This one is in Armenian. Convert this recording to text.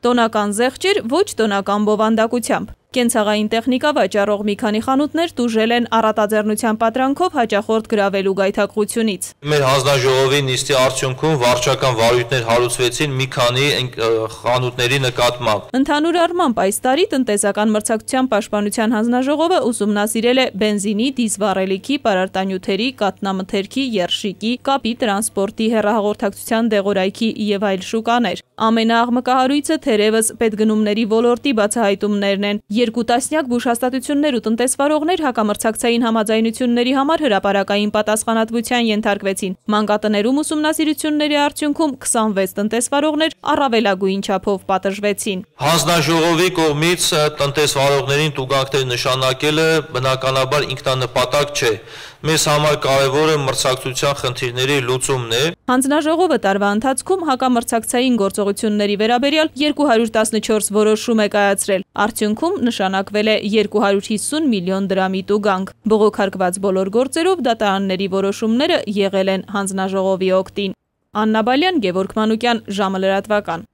տոնական զեղչեր ոչ տոնական բովանդակությամբ։ Կենցաղային տեխնիկա վաճառող մի քանի խանութներ տուժել են առատաձեռնության պատրանքով հաճախորդ գրավելու գայթակղությունից։ Մեր հանձնաժողովի նիստի արդյունքում վարչական վարույթներ հարուցվեցին մի քանի խանութների նկատմամբ։ Ընդհանուր առմամբ այս տարի տնտեսական մրցակցության պաշտպանության հանձնաժողովը ուսումնասիրել է բենզինի, դիզվառելիքի, պարարտանյութերի, կաթնամթերքի, երշիկի, կապի, տրանսպորտի, հեռահաղորդակցության, դեղորայքի եւ այլ շուկաներ։ Ամենաաղմկահարույցը թերևս պետգնումների ոլորտի բացահայտումներն են։ 2 տասնյակ բուժհաստատություններ ու տնտեսվարողներ հակամրցակցային համաձայնությունների համար հրապարակային պատասխանատվության ենթարկվեցին։ Մանկատներում ուսումնասիրությունների արդյունքում 26 տնտեսվարողներ առավելագույն չափով պատժվեցին։ Հանձնաժողովի կողմից տնտեսվարողներին տուգանքներ նշանակելը բնականաբար ինքնանպատակ չէ։ Մեզ համար կարևորը մրցակցության խնդիրների լուծումն է։ Հանձնաժողովը տարվա ընթացքում հակամրցակցային գործողությունների վերաբերյալ 214 որոշում է կայացրել։ Արդյունքում նշանակվել է 250 միլիոն դրամի տուգանք։ Բողոքարկված բոլոր գործերով դատարանների որոշումները եղել են հանձնաժողովի օգտին։ Աննա Բալյան, Գևորգ Մանուկյան, ժամը լրատվական։